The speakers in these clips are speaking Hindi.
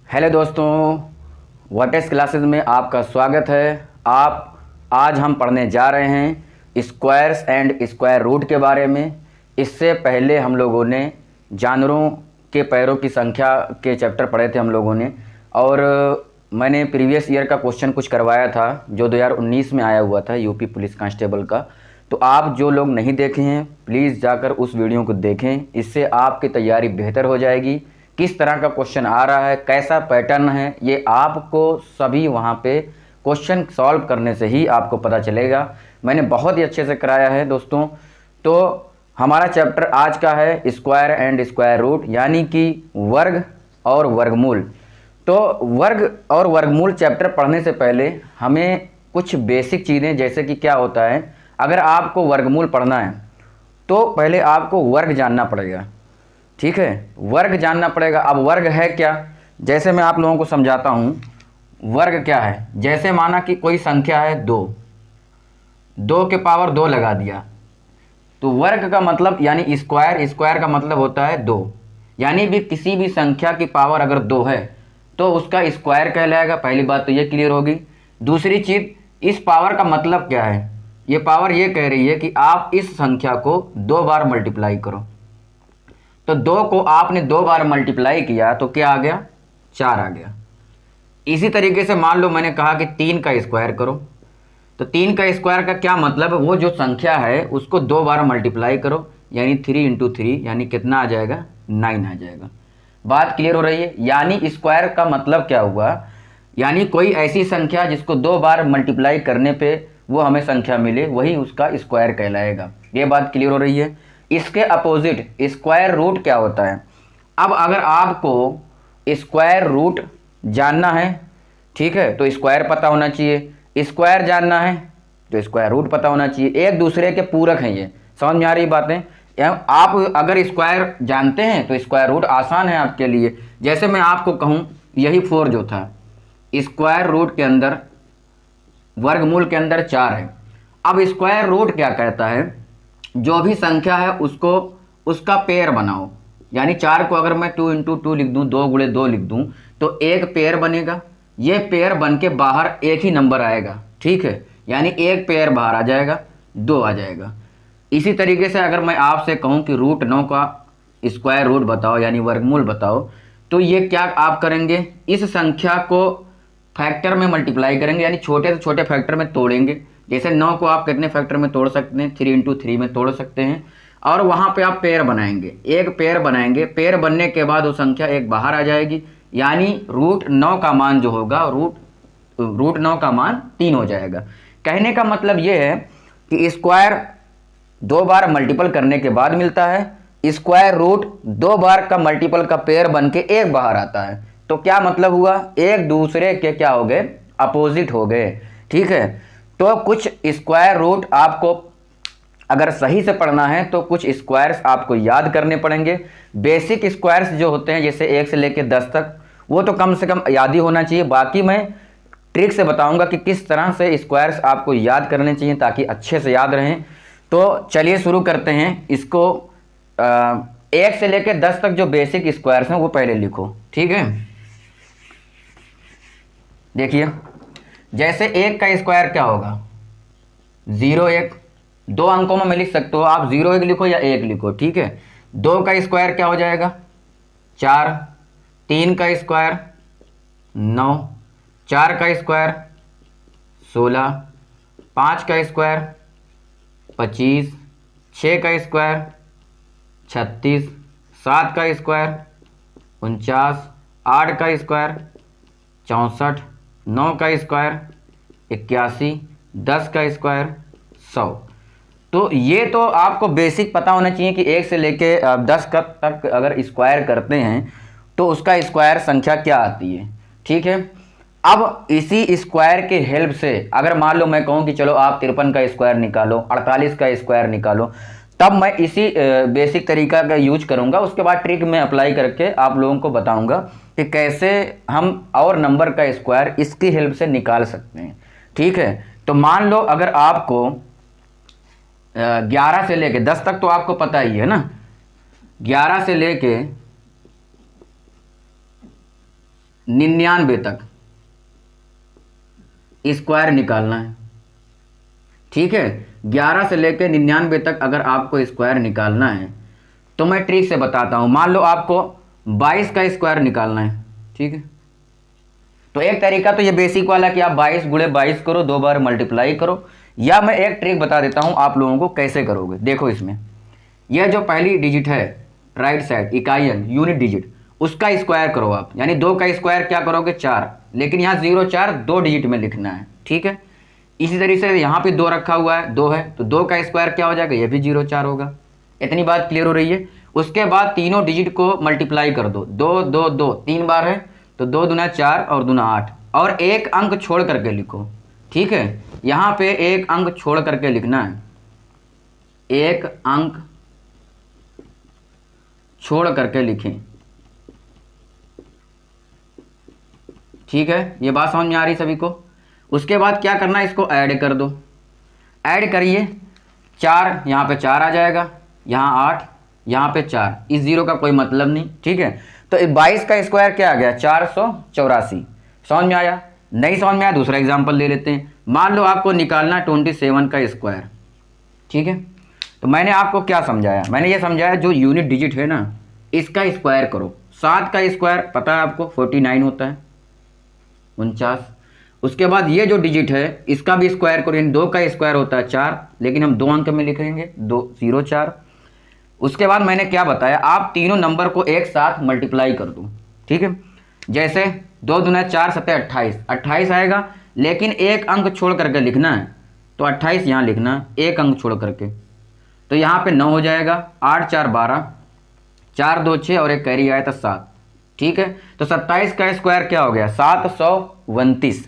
हेलो दोस्तों, वर्टेक्स क्लासेस में आपका स्वागत है। आज हम पढ़ने जा रहे हैं स्क्वायर्स एंड स्क्वायर रूट के बारे में। इससे पहले हम लोगों ने जानवरों के पैरों की संख्या के चैप्टर पढ़े थे हम लोगों ने, और मैंने प्रीवियस ईयर का क्वेश्चन कुछ करवाया था जो 2019 में आया हुआ था यूपी पुलिस कांस्टेबल का। तो आप जो लोग नहीं देखे हैं प्लीज़ जाकर उस वीडियो को देखें, इससे आपकी तैयारी बेहतर हो जाएगी। किस तरह का क्वेश्चन आ रहा है, कैसा पैटर्न है, ये आपको सभी वहाँ पे क्वेश्चन सॉल्व करने से ही आपको पता चलेगा। मैंने बहुत ही अच्छे से कराया है दोस्तों। तो हमारा चैप्टर आज का है स्क्वायर एंड स्क्वायर रूट, यानी कि वर्ग और वर्गमूल। तो वर्ग और वर्गमूल चैप्टर पढ़ने से पहले हमें कुछ बेसिक चीज़ें, जैसे कि क्या होता है, अगर आपको वर्गमूल पढ़ना है तो पहले आपको वर्ग जानना पड़ेगा। ठीक है, वर्ग जानना पड़ेगा। अब वर्ग है क्या, जैसे मैं आप लोगों को समझाता हूँ। वर्ग क्या है, जैसे माना कि कोई संख्या है 2, 2 के पावर 2 लगा दिया, तो वर्ग का मतलब यानी स्क्वायर का मतलब होता है 2। यानी भी किसी भी संख्या की पावर अगर 2 है तो उसका स्क्वायर कहलाएगा। पहली बात तो ये क्लियर होगी। दूसरी चीज़, इस पावर का मतलब क्या है, ये पावर ये कह रही है कि आप इस संख्या को 2 बार मल्टीप्लाई करो। तो 2 को आपने 2 बार मल्टीप्लाई किया तो क्या आ गया, 4 आ गया। इसी तरीके से मान लो मैंने कहा कि 3 का स्क्वायर करो, तो 3 का स्क्वायर का क्या मतलब, वो जो संख्या है उसको 2 बार मल्टीप्लाई करो, यानी 3 इंटू 3 यानी कितना आ जाएगा, 9 आ जाएगा। बात क्लियर हो रही है। यानी स्क्वायर का मतलब क्या हुआ, यानी कोई ऐसी संख्या जिसको 2 बार मल्टीप्लाई करने पे वो हमें संख्या मिले, वही उसका स्क्वायर कहलाएगा। ये बात क्लियर हो रही है। इसके अपोजिट स्क्वायर रूट क्या होता है। अब अगर आपको स्क्वायर रूट जानना है, ठीक है, तो स्क्वायर पता होना चाहिए। स्क्वायर जानना है तो स्क्वायर रूट पता होना चाहिए। एक दूसरे के पूरक हैं। ये समझ में आ रही बातें। आप अगर स्क्वायर जानते हैं तो स्क्वायर रूट आसान है आपके लिए। जैसे मैं आपको कहूँ यही 4 जो था, स्क्वायर रूट के अंदर, वर्गमूल के अंदर 4 है। अब स्क्वायर रूट क्या कहता है, जो भी संख्या है उसको उसका पेयर बनाओ। यानी 4 को अगर मैं 2 इंटू 2 लिख दूँ, 2 गुणे 2 लिख दूँ, तो एक पेयर बनेगा। ये पेयर बन के बाहर एक ही नंबर आएगा, ठीक है, यानी एक पेयर बाहर आ जाएगा, 2 आ जाएगा। इसी तरीके से अगर मैं आपसे कहूँ कि रूट 9 का स्क्वायर रूट बताओ यानी वर्गमूल बताओ, तो ये क्या आप करेंगे, इस संख्या को फैक्टर में मल्टीप्लाई करेंगे, यानी छोटे से छोटे फैक्टर में तोड़ेंगे। जैसे 9 को आप कितने फैक्टर में तोड़ सकते हैं, 3 इंटू 3 में तोड़ सकते हैं। और वहाँ पे आप पेयर बनाएंगे, एक पेयर बनाएंगे। पेयर बनने के बाद वो संख्या एक बाहर आ जाएगी, यानी रूट 9 का मान जो होगा, रूट 9 का मान 3 हो जाएगा। कहने का मतलब ये है कि स्क्वायर 2 बार मल्टीपल करने के बाद मिलता है, स्क्वायर रूट 2 बार का मल्टीपल का पेयर बन के एक बाहर आता है। तो क्या मतलब हुआ, एक दूसरे के क्या हो गए, अपोजिट हो गए। ठीक है, तो कुछ स्क्वायर रूट आपको अगर सही से पढ़ना है तो कुछ स्क्वायर्स आपको याद करने पड़ेंगे। बेसिक स्क्वायर्स जो होते हैं जैसे 1 से लेकर 10 तक, वो तो कम से कम याद ही होना चाहिए। बाकी मैं ट्रिक से बताऊंगा कि किस तरह से स्क्वायर्स आपको याद करने चाहिए ताकि अच्छे से याद रहें। तो चलिए शुरू करते हैं इसको। 1 से लेकर 10 तक जो बेसिक स्क्वायर्स हैं वो पहले लिखो, ठीक है। देखिए, जैसे 1 का स्क्वायर क्या होगा, 0 1, 2 अंकों में लिख सकते हो आप, 0 1 लिखो या 1 लिखो, ठीक है। 2 का स्क्वायर क्या हो जाएगा, 4। 3 का स्क्वायर 9, 4 का स्क्वायर 16, 5 का स्क्वायर 25, 6 का स्क्वायर 36, 7 का स्क्वायर 49, 8 का स्क्वायर 64, 9 का स्क्वायर 81, 10 का स्क्वायर 100। तो ये तो आपको बेसिक पता होना चाहिए कि 1 से लेके 10 तक अगर स्क्वायर करते हैं तो उसका स्क्वायर संख्या क्या आती है, ठीक है। अब इसी स्क्वायर के हेल्प से अगर मान लो मैं कहूँ कि चलो आप 53 का स्क्वायर निकालो, 48 का स्क्वायर निकालो, तब मैं इसी बेसिक तरीका का यूज करूँगा। उसके बाद ट्रिक में अप्लाई करके आप लोगों को बताऊँगा कि कैसे हम और नंबर का स्क्वायर इसकी हेल्प से निकाल सकते हैं, ठीक है। तो मान लो अगर आपको 11 से लेके 10 तक तो आपको पता ही है ना, 11 से लेके 99 तक स्क्वायर निकालना है। ठीक है, 11 से लेकर 99 तक अगर आपको स्क्वायर निकालना है तो मैं ट्रिक से बताता हूं। मान लो आपको 22 का स्क्वायर निकालना है। ठीक है, तो एक तरीका तो ये बेसिक वाला कि आप 22 गुणे 22 करो, 2 बार मल्टीप्लाई करो, या मैं एक ट्रिक बता देता हूं आप लोगों को कैसे करोगे। देखो, इसमें यह जो पहली डिजिट है राइट साइड इकाई अंक यूनिट डिजिट, उसका स्क्वायर करो आप, यानी 2 का स्क्वायर क्या करोगे 4, लेकिन यहाँ 0 4 2 डिजिट में लिखना है। ठीक है, इसी तरीके से यहाँ पे 2 रखा हुआ है, 2 है, तो 2 का स्क्वायर क्या हो जाएगा, ये भी 0 4 होगा। इतनी बात क्लियर हो रही है। उसके बाद तीनों डिजिट को मल्टीप्लाई कर दो, 2 2 2 3 बार है, तो 2 दूना 4 और दूना 8, और एक अंक छोड़ करके लिखो। ठीक है, यहाँ पे एक अंक छोड़ करके लिखना है, एक अंक छोड़ करके लिखें। ठीक है, ये बात समझ में आ रही सभी को। उसके बाद क्या करना है, इसको ऐड कर दो, ऐड करिए, 4 यहाँ पे 4 आ जाएगा, यहाँ 8, यहाँ पे 4, इस 0 का कोई मतलब नहीं। ठीक है, तो 22 का स्क्वायर क्या आ गया 484। समझ में आया? नहीं समझ में आया, दूसरा एग्जाम्पल ले लेते हैं। मान लो आपको निकालना 27 का स्क्वायर। ठीक है, तो मैंने आपको क्या समझाया, मैंने ये समझाया जो यूनिट डिजिट है ना, इसका स्क्वायर करो। 7 का स्क्वायर पता है आपको 49 होता है, 49। उसके बाद ये जो डिजिट है इसका भी स्क्वायर करो, यानी 2 का स्क्वायर होता है 4, लेकिन हम 2 अंक में लिखेंगे 2 0 4। उसके बाद मैंने क्या बताया, आप तीनों नंबर को एक साथ मल्टीप्लाई कर दो। ठीक है, जैसे 2 दूना 4 7 28, 28 आएगा, लेकिन एक अंक छोड़ करके लिखना है, तो 28 यहाँ लिखना है, एक अंक छोड़ करके, तो यहाँ पे 9 हो जाएगा, 8 4 12, 4 2 6 और एक कैरी आया था 7। ठीक है, तो 27 का स्क्वायर क्या हो गया 729।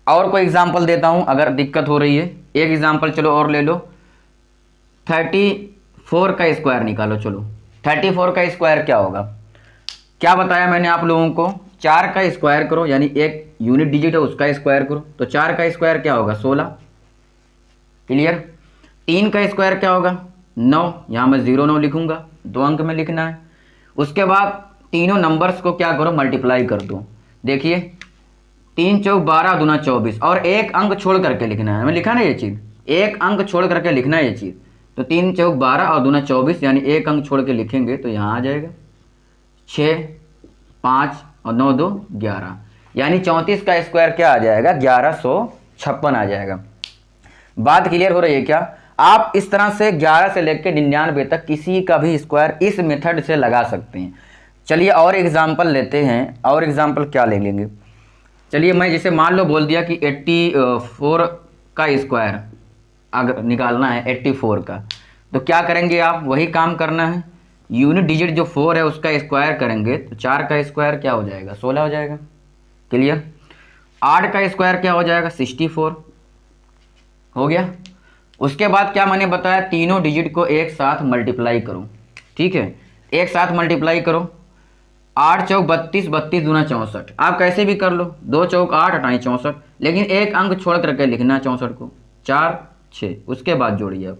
और कोई एग्जाम्पल देता हूँ अगर दिक्कत हो रही है, एक एग्जाम्पल चलो और ले लो, 34 का स्क्वायर निकालो। चलो 34 का स्क्वायर क्या होगा, क्या बताया मैंने आप लोगों को, 4 का स्क्वायर करो, यानी एक यूनिट डिजिट है उसका स्क्वायर करो, तो 4 का स्क्वायर क्या होगा 16। क्लियर? 3 का स्क्वायर क्या होगा 9, यहाँ मैं 0 9 लिखूंगा, 2 अंक में लिखना है। उसके बाद तीनों नंबर्स को क्या करो मल्टीप्लाई कर दो। देखिए 3 चौक 12 दूना 24, और एक अंक छोड़ करके लिखना है, मैं लिखा ना ये चीज़, एक अंक छोड़ करके लिखना है ये चीज़, तो 3 चौक 12 और दूना 24, यानी एक अंक छोड़ के लिखेंगे तो यहाँ आ जाएगा 6 5 और 9 2 11, यानी 34 का स्क्वायर क्या आ जाएगा 1156 आ जाएगा। बात क्लियर हो रही है क्या? आप इस तरह से 11 से लेकर 99 तक किसी का भी स्क्वायर इस मेथड से लगा सकते हैं। चलिए और एग्जाम्पल लेते हैं, और एग्जाम्पल क्या ले लेंगे। चलिए मैं जैसे मान लो बोल दिया कि 84 का स्क्वायर अगर निकालना है 84 का, तो क्या करेंगे आप, वही काम करना है, यूनिट डिजिट जो 4 है उसका स्क्वायर करेंगे, तो 4 का स्क्वायर क्या हो जाएगा 16 हो जाएगा। क्लियर? 8 का स्क्वायर क्या हो जाएगा 64 हो गया। उसके बाद क्या मैंने बताया, तीनों डिजिट को एक साथ मल्टीप्लाई करो। ठीक है, एक साथ मल्टीप्लाई करो, 8 चौक 32, 32 दूना 64, आप कैसे भी कर लो, 2 चौक 8 28 64, लेकिन एक अंक छोड़ करके लिखना 64 को, 4 6, उसके बाद जोड़िए आप,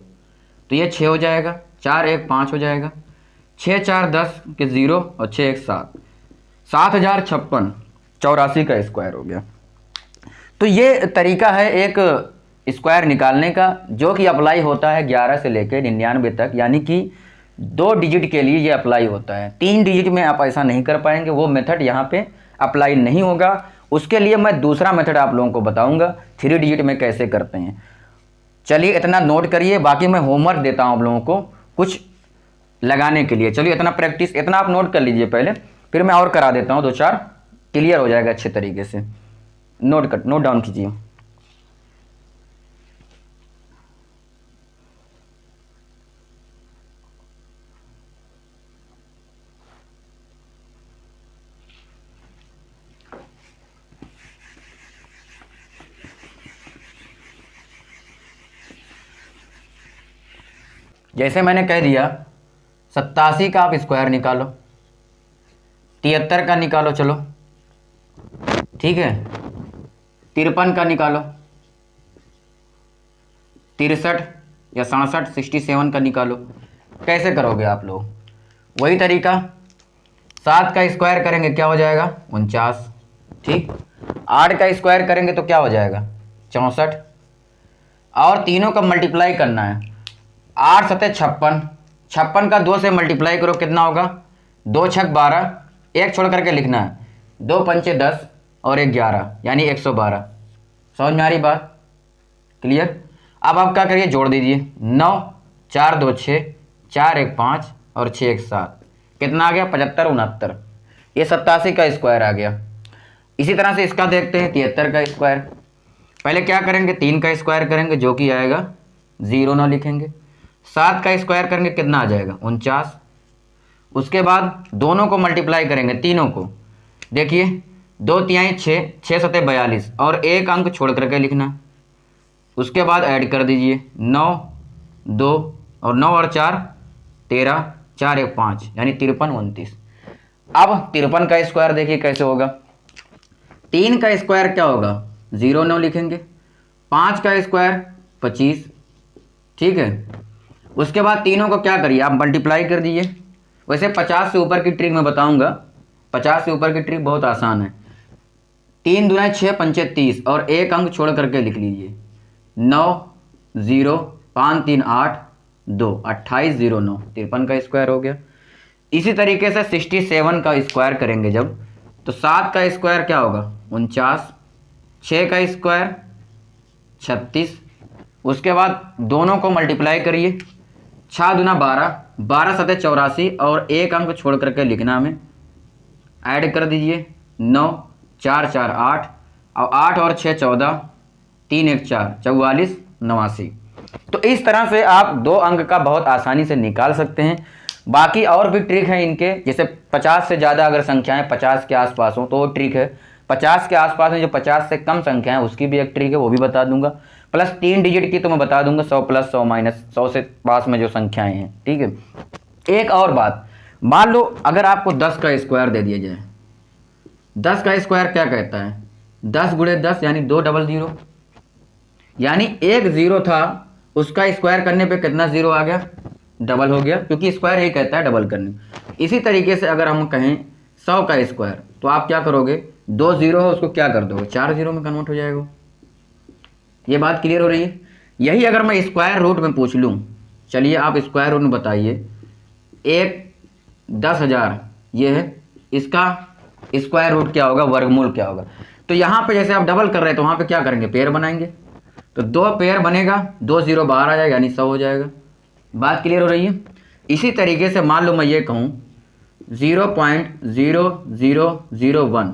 तो ये 6 हो जाएगा, 4 1 5 हो जाएगा, 6 4 10 के 0 और 6 1 7, 7056 84 का स्क्वायर हो गया। तो ये तरीका है एक स्क्वायर निकालने का, जो कि अप्लाई होता है 11 से लेकर 99 तक, यानी कि 2 डिजिट के लिए ये अप्लाई होता है। 3 डिजिट में आप ऐसा नहीं कर पाएंगे, वो मेथड यहाँ पे अप्लाई नहीं होगा। उसके लिए मैं दूसरा मेथड आप लोगों को बताऊंगा 3 डिजिट में कैसे करते हैं। चलिए इतना नोट करिए, बाकी मैं होमवर्क देता हूँ आप लोगों को कुछ लगाने के लिए। चलिए इतना प्रैक्टिस, इतना आप नोट कर लीजिए पहले, फिर मैं और करा देता हूँ 2 4, क्लियर हो जाएगा अच्छे तरीके से। नोट डाउन कीजिए। जैसे मैंने कह दिया 87 का आप स्क्वायर निकालो, 73 का निकालो, चलो ठीक है, 53 का निकालो, 63 या 67 67 का निकालो। कैसे करोगे आप लोग? वही तरीका 7 का स्क्वायर करेंगे क्या हो जाएगा 49, ठीक। 8 का स्क्वायर करेंगे तो क्या हो जाएगा 64, और तीनों का मल्टीप्लाई करना है। 8 सते 56, 56 का 2 से मल्टीप्लाई करो कितना होगा 2 छक 12, एक छोड़ करके लिखना है, 2 पंचे 10 और 1 11 यानी 112। समझ में आ रही बात, क्लियर। अब आप क्या करिए जोड़ दीजिए, 9 4 2 6, 4 1 5 और 6 1 7, कितना आ गया 75 69, ये 87 का स्क्वायर आ गया। इसी तरह से इसका देखते हैं 73 का स्क्वायर। पहले क्या करेंगे 3 का स्क्वायर करेंगे जो कि आएगा 0 ना लिखेंगे। 7 का स्क्वायर करेंगे कितना आ जाएगा 49। उसके बाद दोनों को मल्टीप्लाई करेंगे तीनों को, देखिए 2 तिहाई 6, 6 सते 42 और एक अंक छोड़ करके लिखना। उसके बाद ऐड कर दीजिए 9 2 और 9 और 4 13, 4 1 5 यानी 53 29। अब 53 का स्क्वायर देखिए कैसे होगा, 3 का स्क्वायर क्या होगा 0 9 लिखेंगे, 5 का स्क्वायर 25, ठीक है। उसके बाद तीनों को क्या करिए आप मल्टीप्लाई कर दीजिए। वैसे 50 से ऊपर की ट्रिक मैं बताऊंगा, 50 से ऊपर की ट्रिक बहुत आसान है। 3 दूना 6 पंचे 30 और एक अंक छोड़ करके लिख लीजिए 9 0 5 3 8 2 28 0 9, 53 का स्क्वायर हो गया। इसी तरीके से 67 का स्क्वायर करेंगे जब, तो 7 का स्क्वायर क्या होगा 49, 6 का स्क्वायर 36। उसके बाद दोनों को मल्टीप्लाई करिए, 6 दूना 12, 12 सते 84 और एक अंक छोड़ करके लिखना हमें, ऐड कर दीजिए 9 4 4 8 और 8 और 6 14, 3 1 4 44 89। तो इस तरह से आप 2 अंक का बहुत आसानी से निकाल सकते हैं। बाकी और भी ट्रिक है इनके, जैसे 50 से ज़्यादा अगर संख्याएं 50 के आसपास हो तो वो ट्रिक है। 50 के आसपास में जो 50 से कम संख्याएं उसकी भी एक ट्रिक है, वो भी बता दूंगा। प्लस 3 डिजिट की तो मैं बता दूंगा, 100 प्लस 100 माइनस 100 से पास में जो संख्याएं हैं, ठीक है। एक और बात, मान लो अगर आपको 10 का स्क्वायर दे दिया जाए, 10 का स्क्वायर क्या कहता है 10 गुणे 10 यानी 2 डबल 0, यानी एक 0 था उसका स्क्वायर करने पे कितना 0 आ गया डबल हो गया, क्योंकि स्क्वायर यही कहता है डबल करने। इसी तरीके से अगर हम कहें 100 का स्क्वायर तो आप क्या करोगे 2 0 है उसको क्या कर दोगे 4 0 में कन्वर्ट हो जाएगा। ये बात क्लियर हो रही है। यही अगर मैं स्क्वायर रूट में पूछ लूँ, चलिए आप स्क्वायर रूट में बताइए, एक 10,000 ये है, इसका स्क्वायर रूट क्या होगा वर्गमूल क्या होगा। तो यहाँ पे जैसे आप डबल कर रहे हैं तो वहाँ पे क्या करेंगे पेयर बनाएंगे, तो 2 पेयर बनेगा, 2 0 बाहर आ जाएगा यानी 100 हो जाएगा। बात क्लियर हो रही है। इसी तरीके से मान लो मैं ये कहूँ 0.0001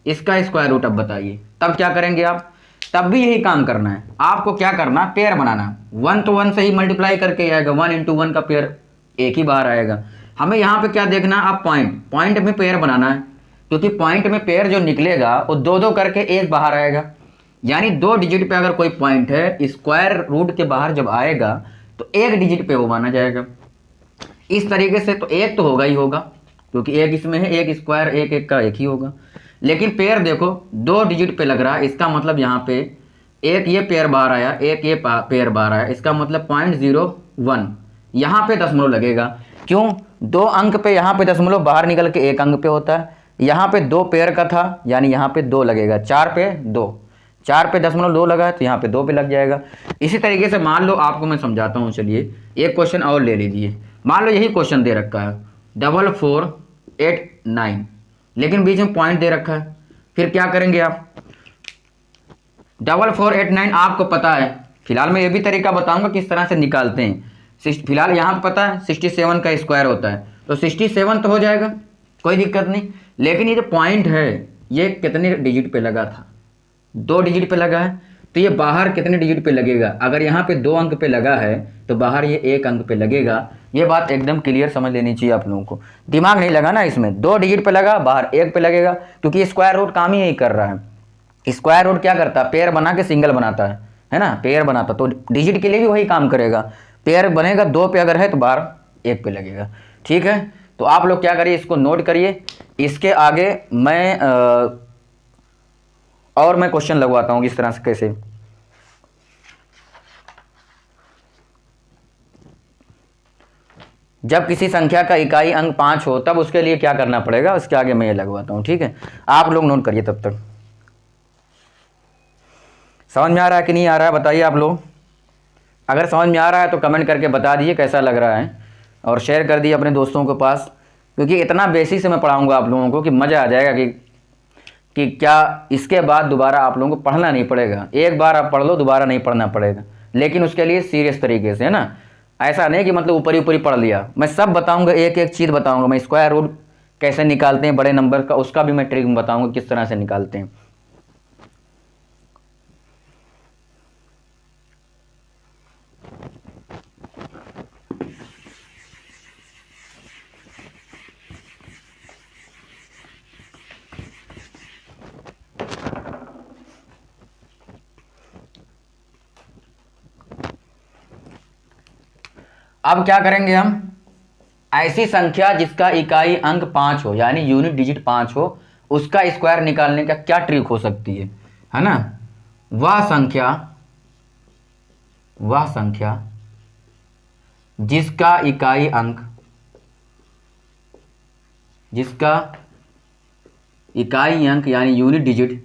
इसका स्क्वायर रूट अब बताइए, तब क्या करेंगे आप, तब भी यही काम करना है आपको। क्या करना पेयर बनाना, 1 तो 1 से ही मल्टीप्लाई करके आएगा, 1 × 1 का पेयर एक ही बाहर आएगा। हमें यहाँ पे क्या देखना आप पॉइंट में पेयर बनाना है, क्योंकि पॉइंट में पेयर जो निकलेगा वो 2 2 करके एक बाहर आएगा, यानी 2 डिजिट पे अगर कोई पॉइंट है स्क्वायर रूट के बाहर जब आएगा तो 1 डिजिट पे वो माना जाएगा। इस तरीके से तो एक तो होगा ही होगा, क्योंकि एक इसमें है, एक स्क्वायर एक एक का एक ही होगा। लेकिन पेयर देखो 2 डिजिट पे लग रहा है, इसका मतलब यहाँ पे एक ये पेयर बाहर आया, एक ये पेयर बाहर आया, इसका मतलब 0.01 यहाँ पे दशमलव लगेगा। क्यों 2 अंक पे यहाँ पे दशमलव बाहर निकल के 1 अंक पे होता है, यहाँ पे 2 पेयर का था यानी यहाँ पे 2 लगेगा, 4 पे 2, 4 पे 0.2 लगा है तो यहाँ पे 2 पे लग जाएगा। इसी तरीके से मान लो आपको मैं समझाता हूँ, चलिए एक क्वेश्चन और ले लीजिए। मान लो यही क्वेश्चन दे रखा है 4489, लेकिन बीच में पॉइंट दे रखा है, फिर क्या करेंगे आप 4489 आपको पता है। फिलहाल मैं ये भी तरीका बताऊंगा किस तरह से निकालते हैं। फिलहाल यहाँ पे पता है 67 का स्क्वायर होता है, तो 67 तो हो जाएगा कोई दिक्कत नहीं। लेकिन ये जो पॉइंट है ये कितने डिजिट पे लगा था 2 डिजिट पे लगा है, तो ये बाहर कितने डिजिट पे लगेगा, अगर यहाँ पे 2 अंक पे लगा है तो बाहर ये 1 अंक पे लगेगा। ये बात एकदम क्लियर समझ लेनी चाहिए आप लोगों को, दिमाग नहीं लगाना इसमें। 2 डिजिट पे लगा बाहर 1 पे लगेगा, क्योंकि स्क्वायर रूट काम ही यही कर रहा है। स्क्वायर रूट क्या करता है पेयर बना के सिंगल बनाता है ना, पेयर बनाता, तो डिजिट के लिए भी वही काम करेगा। पेयर बनेगा 2 पे अगर है तो बाहर 1 पे लगेगा, ठीक है। तो आप लोग क्या करिए इसको नोट करिए, इसके आगे मैं और मैं क्वेश्चन लगवाता हूँ किस तरह से कैसे। जब किसी संख्या का इकाई अंक 5 हो तब उसके लिए क्या करना पड़ेगा, उसके आगे मैं ये लगवाता हूँ, ठीक है। आप लोग नोट करिए तब तक। समझ में आ रहा है कि नहीं आ रहा है, बताइए आप लोग। अगर समझ में आ रहा है तो कमेंट करके बता दीजिए कैसा लग रहा है, और शेयर कर दीजिए अपने दोस्तों के पास, क्योंकि इतना बेसिक से मैं पढ़ाऊँगा आप लोगों को कि मज़ा आ जाएगा कि क्या इसके बाद दोबारा आप लोगों को पढ़ना नहीं पड़ेगा। एक बार आप पढ़ लो, दोबारा नहीं पढ़ना पड़ेगा, लेकिन उसके लिए सीरियस तरीके से, है ना। ऐसा नहीं कि मतलब ऊपरी ऊपरी पढ़ लिया। मैं सब बताऊंगा, एक एक चीज़ बताऊंगा। मैं स्क्वायर रूट कैसे निकालते हैं बड़े नंबर का, उसका भी मैं ट्रिक बताऊंगा किस तरह से निकालते हैं। अब क्या करेंगे हम, ऐसी संख्या जिसका इकाई अंक 5 हो, यानी यूनिट डिजिट 5 हो, उसका स्क्वायर निकालने का क्या ट्रिक हो सकती है ना। वह संख्या जिसका इकाई अंक यानी यूनिट डिजिट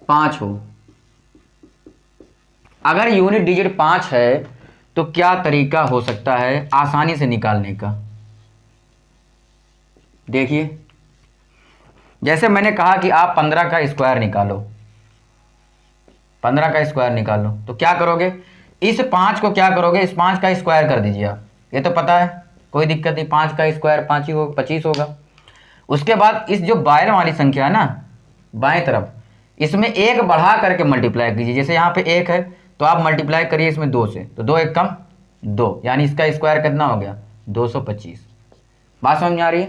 5 हो। अगर यूनिट डिजिट 5 है तो क्या तरीका हो सकता है आसानी से निकालने का। देखिए, जैसे मैंने कहा कि आप 15 का स्क्वायर निकालो, 15 का स्क्वायर निकालो, तो क्या करोगे, इस 5 को क्या करोगे, इस 5 का स्क्वायर कर दीजिए आप। ये तो पता है, कोई दिक्कत नहीं, 5 का स्क्वायर 5 ही होगा, 25 होगा। उसके बाद इस जो बाएं वाली संख्या है ना, बाएं तरफ, इसमें एक बढ़ा करके मल्टीप्लाई कीजिए। जैसे यहाँ पे 1 है तो आप मल्टीप्लाई करिए इसमें 2 से, तो 2 1 कम 2, यानी इसका स्क्वायर कितना हो गया, 225। बात समझ में आ रही है,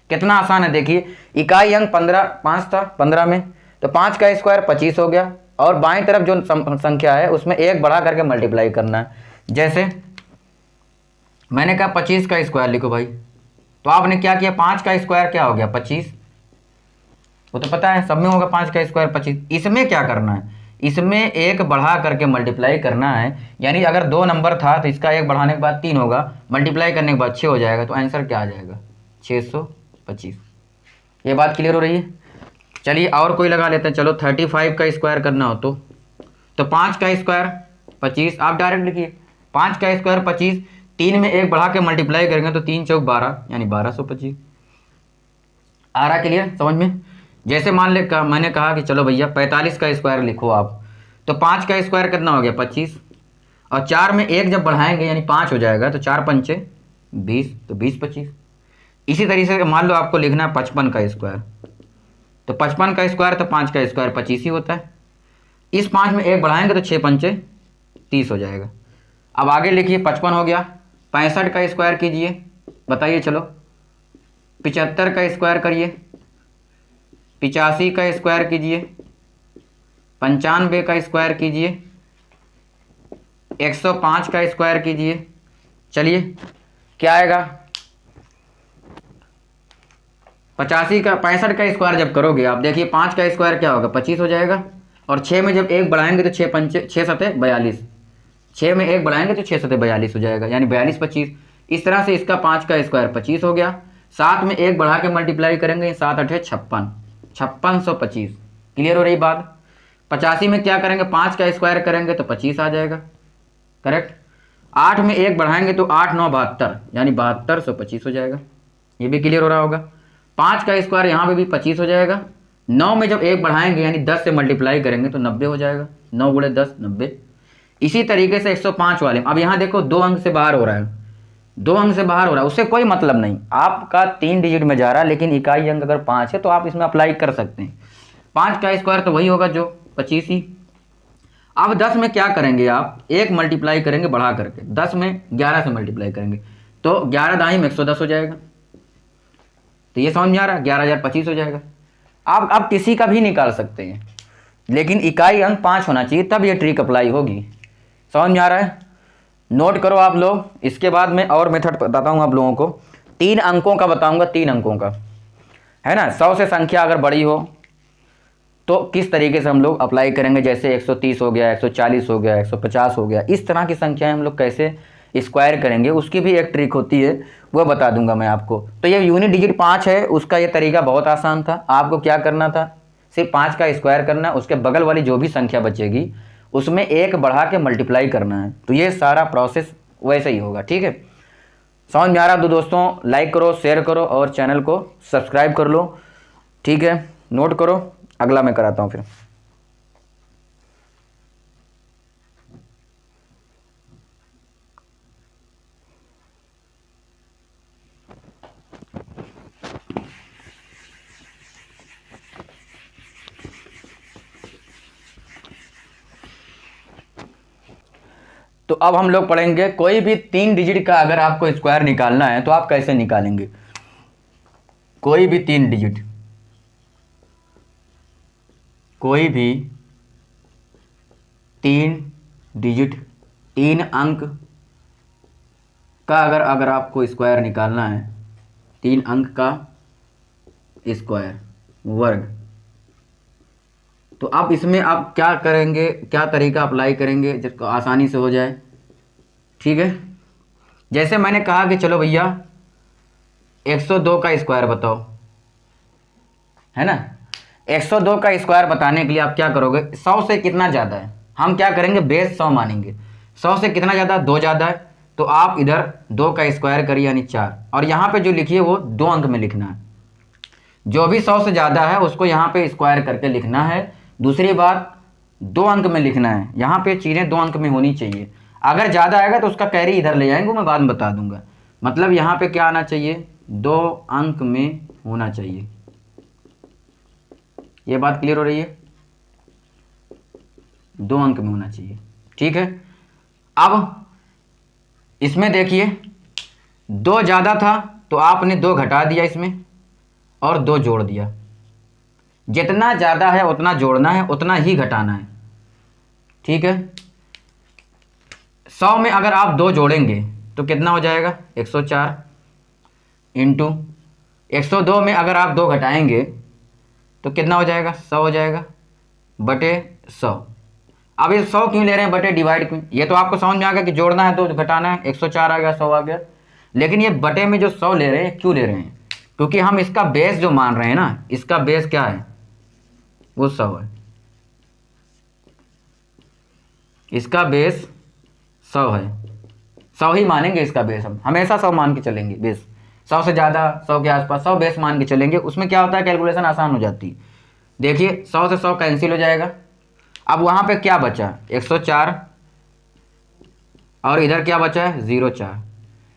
कितना आसान है। देखिए, इकाई अंक 5 था 15 में, तो 5 का स्क्वायर 25 हो गया, और बाएं तरफ जो संख्या है उसमें एक बढ़ा करके मल्टीप्लाई करना है। जैसे मैंने कहा 25 का स्क्वायर लिखो भाई, तो आपने क्या किया, 5 का स्क्वायर क्या हो गया 25, वो तो पता है सब में होगा 5 का स्क्वायर 25। इसमें क्या करना है, इसमें एक बढ़ा करके मल्टीप्लाई करना है, यानी अगर 2 नंबर था तो इसका एक बढ़ाने के बाद 3 होगा, मल्टीप्लाई करने के बाद 6 हो जाएगा, तो आंसर क्या आ जाएगा 625। ये बात क्लियर हो रही है। चलिए और कोई लगा लेते हैं, चलो 35 का स्क्वायर करना हो तो 5 का स्क्वायर 25, आप डायरेक्ट लिखिए 5 का स्क्वायर 25, 3 में एक बढ़ा के मल्टीप्लाई करेंगे तो 3 चौक 12, यानी 1225। आ रहा क्लियर समझ में। जैसे मान ले मैंने कहा कि चलो भैया 45 का स्क्वायर लिखो आप, तो 5 का स्क्वायर कितना हो गया 25, और 4 में एक जब बढ़ाएंगे यानी 5 हो जाएगा, तो 4 पंचे 20, तो 20 25। इसी तरीके से मान लो आपको लिखना है 55 का स्क्वायर, तो 55 का स्क्वायर तो 5 का स्क्वायर 25 ही होता है। इस 5 में एक बढ़ाएंगे तो 6 पंचे 30 हो जाएगा। अब आगे लिखिए 55 हो गया, 65 का स्क्वायर कीजिए, बताइए चलो, 75 का स्क्वायर करिए, 85 का स्क्वायर कीजिए, 95 का स्क्वायर कीजिए, 105 का स्क्वायर कीजिए। चलिए क्या आएगा, 65 का स्क्वायर जब करोगे आप, देखिए 5 का स्क्वायर क्या होगा 25 हो जाएगा, और 6 में जब एक बढ़ाएंगे तो 6 पंचे 6 सते 42, 6 में एक बढ़ाएंगे तो 6 सते 42 हो जाएगा, यानी 42 25। इस तरह से इसका 5 का स्क्वायर 25 हो गया, 7 में एक बढ़ा के मल्टीप्लाई करेंगे, 7 8 56, 5625। क्लियर हो रही बात। 85 में क्या करेंगे, 5 का स्क्वायर करेंगे तो 25 आ जाएगा, करेक्ट। 8 में एक बढ़ाएंगे तो 8 9 72, यानी 7225 हो जाएगा। ये भी क्लियर हो रहा होगा। 5 का स्क्वायर यहाँ पे भी 25 हो जाएगा, 9 में जब एक बढ़ाएंगे यानी 10 से मल्टीप्लाई करेंगे तो 90 हो जाएगा, 9 गुणे 10 90। इसी तरीके से 105 वाले, अब यहाँ देखो 2 अंक से बाहर हो रहा है, 2 अंक से बाहर हो रहा है, उससे कोई मतलब नहीं, आपका 3 डिजिट में जा रहा है, लेकिन इकाई अंक अगर 5 है तो आप इसमें अप्लाई कर सकते हैं। 5 का स्क्वायर तो वही होगा जो 25 ही। अब 10 में क्या करेंगे आप, एक मल्टीप्लाई करेंगे बढ़ा करके, 10 में 11 से मल्टीप्लाई करेंगे तो 11 दाई में 110 हो जाएगा। तो ये समझ में आ रहा है, 11025 हो जाएगा। आप किसी का भी निकाल सकते हैं, लेकिन इकाई अंक 5 होना चाहिए, तब ये ट्रिक अप्लाई होगी। समझ में आ रहा है, नोट करो आप लोग। इसके बाद मैं और मेथड बताता हूँ आप लोगों को, 3 अंकों का बताऊँगा, 3 अंकों का, है ना। 100 से संख्या अगर बड़ी हो तो किस तरीके से हम लोग अप्लाई करेंगे, जैसे 130 हो गया, 140 हो गया, 150 हो गया, इस तरह की संख्याएं हम लोग कैसे स्क्वायर करेंगे उसकी भी एक ट्रिक होती है, वो बता दूंगा मैं आपको। तो ये यूनिट डिजिट 5 है, उसका ये तरीका बहुत आसान था। आपको क्या करना था, सिर्फ 5 का स्क्वायर करना, उसके बगल वाली जो भी संख्या बचेगी उसमें 1 बढ़ा के मल्टीप्लाई करना है। तो ये सारा प्रोसेस वैसे ही होगा, ठीक है। समझ में आ रहा तो दोस्तों लाइक करो, शेयर करो और चैनल को सब्सक्राइब कर लो, ठीक है। नोट करो, अगला मैं कराता हूँ फिर। तो अब हम लोग पढ़ेंगे कोई भी 3 डिजिट का अगर आपको स्क्वायर निकालना है तो आप कैसे निकालेंगे। कोई भी 3 डिजिट, कोई भी 3 डिजिट 3 अंक का अगर आपको स्क्वायर निकालना है, 3 अंक का स्क्वायर वर्ग, तो आप इसमें आप क्या करेंगे, क्या तरीका अप्लाई करेंगे जिसको आसानी से हो जाए, ठीक है। जैसे मैंने कहा कि चलो भैया 102 का स्क्वायर बताओ, है ना। 102 का स्क्वायर बताने के लिए आप क्या करोगे, 100 से कितना ज़्यादा है, हम क्या करेंगे बेस 100 मानेंगे। 100 से कितना ज़्यादा, 2 ज़्यादा है, तो आप इधर 2 का स्क्वायर करिए यानी 4, और यहाँ पे जो लिखिए वो 2 अंक में लिखना है। जो भी 100 से ज़्यादा है उसको यहाँ पे स्क्वायर करके लिखना है। दूसरी बात 2 अंक में लिखना है, यहाँ पे चीज़ें 2 अंक में होनी चाहिए। अगर ज़्यादा आएगा तो उसका कैरी इधर ले जाएंगे, मैं बाद में बता दूंगा। मतलब यहाँ पे क्या आना चाहिए, 2 अंक में होना चाहिए। ये बात क्लियर हो रही है, 2 अंक में होना चाहिए, ठीक है। अब इसमें देखिए 2 ज़्यादा था तो आपने 2 घटा दिया इसमें और 2 जोड़ दिया। जितना ज़्यादा है उतना जोड़ना है, उतना ही घटाना है, ठीक है। 100 में अगर आप 2 जोड़ेंगे तो कितना हो जाएगा, 104 इंटू 102 में अगर आप 2 घटाएंगे तो कितना हो जाएगा, 100 हो जाएगा बटे 100। अब ये 100 क्यों ले रहे हैं बटे डिवाइड क्यों, ये तो आपको समझ में आ गया कि जोड़ना है तो घटाना है। 104 आ गया, 100 आ गया, लेकिन ये बटे में जो 100 ले रहे हैं क्यों ले रहे हैं, क्योंकि हम इसका बेस जो मान रहे हैं ना, इसका बेस क्या है, वो 100 है। इसका बेस 100 है, 100 ही मानेंगे इसका बेस, हम हमेशा 100 मान के चलेंगे बेस। 100 से ज़्यादा, 100 के आसपास 100 बेस मान के चलेंगे, उसमें क्या होता है कैलकुलेशन आसान हो जाती है। देखिए 100 से 100 कैंसिल हो जाएगा। अब वहाँ पे क्या बचा, 104, और इधर क्या बचा है, 04।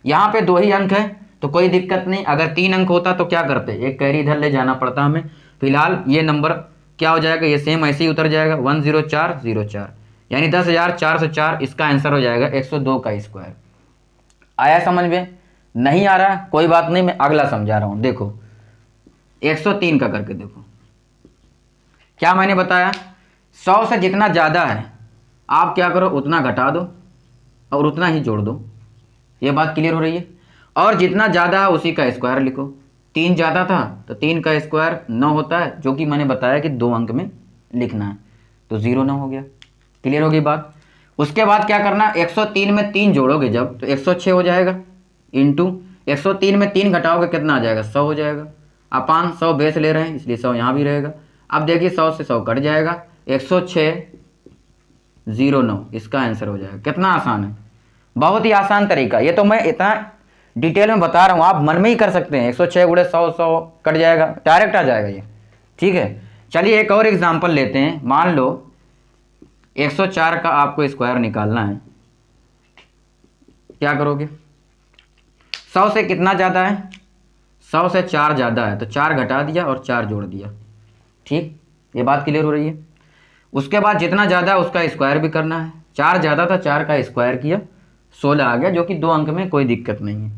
यहाँ पे 2 ही अंक है तो कोई दिक्कत नहीं। अगर 3 अंक होता तो क्या करते, एक कैरी इधर ले जाना पड़ता हमें। फिलहाल ये नंबर क्या हो जाएगा, ये सेम ऐसे ही उतर जाएगा, 10404, यानी 10,404। इसका आंसर हो जाएगा 102 का स्क्वायर। आया समझ में, नहीं आ रहा कोई बात नहीं, मैं अगला समझा रहा हूँ। देखो 103 का करके देखो, क्या मैंने बताया, 100 से जितना ज़्यादा है आप क्या करो, उतना घटा दो और उतना ही जोड़ दो। ये बात क्लियर हो रही है। और जितना ज़्यादा है उसी का स्क्वायर लिखो। 3 ज़्यादा था तो 3 का स्क्वायर 9 होता है, जो कि मैंने बताया कि 2 अंक में लिखना है, तो 09 हो गया। क्लियर हो गई बात। उसके बाद क्या करना, 103 में 3 जोड़ोगे जब तो 106 हो जाएगा, इंटू 103 में 3 घटाओगे कितना आ जाएगा, 100 हो जाएगा। अपान 100 बेस ले रहे हैं इसलिए 100 यहाँ भी रहेगा। अब देखिए 100 से 100 कट जाएगा, 10609 इसका आंसर हो जाएगा। कितना आसान है, बहुत ही आसान तरीका। ये तो मैं इतना डिटेल में बता रहा हूँ, आप मन में ही कर सकते हैं। 106 गुणे 100, 100 कट जाएगा, डायरेक्ट आ जाएगा ये, ठीक है। चलिए एक और एग्जांपल लेते हैं। मान लो 104 का आपको स्क्वायर निकालना है, क्या करोगे, 100 से कितना ज़्यादा है, 100 से 4 ज़्यादा है तो 4 घटा दिया और 4 जोड़ दिया, ठीक। ये बात क्लियर हो रही है। उसके बाद जितना ज़्यादा है उसका स्क्वायर भी करना है। 4 ज़्यादा था, 4 का स्क्वायर किया, 16 आ गया, जो कि 2 अंक में कोई दिक्कत नहीं है।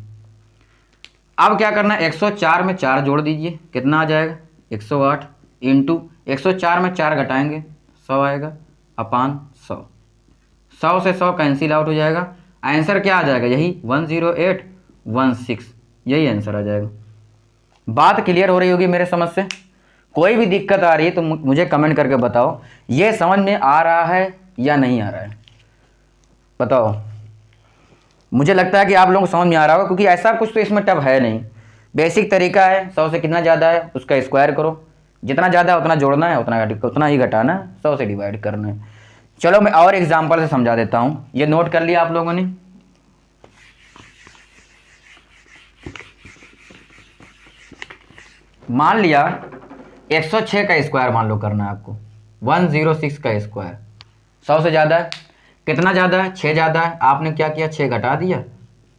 अब क्या करना है, 104 में 4 जोड़ दीजिए, कितना आ जाएगा, 108, इंटू 104 में 4 घटाएंगे 100 आएगा, अपान 100। 100 से 100 कैंसिल आउट हो जाएगा। आंसर क्या आ जाएगा, यही 10816, यही आंसर आ जाएगा। बात क्लियर हो रही होगी मेरे समझ से। कोई भी दिक्कत आ रही है तो मुझे कमेंट करके बताओ, ये समझ में आ रहा है या नहीं आ रहा है, बताओ। मुझे लगता है कि आप लोगों को समझ में आ रहा होगा, क्योंकि ऐसा कुछ तो इसमें टफ है नहीं। बेसिक तरीका है, 100 से कितना ज़्यादा है उसका स्क्वायर करो, जितना ज़्यादा है उतना जोड़ना है, उतना ही घटाना है, 100 से डिवाइड करना है। चलो मैं और एग्जाम्पल से समझा देता हूँ। ये नोट कर लिया आप लोगों ने। मान लिया 106 का स्क्वायर मान लो करना है आपको, 106 का स्क्वायर 100 से ज़्यादा है। कितना ज़्यादा है? 6 ज़्यादा है। आपने क्या किया, 6 घटा दिया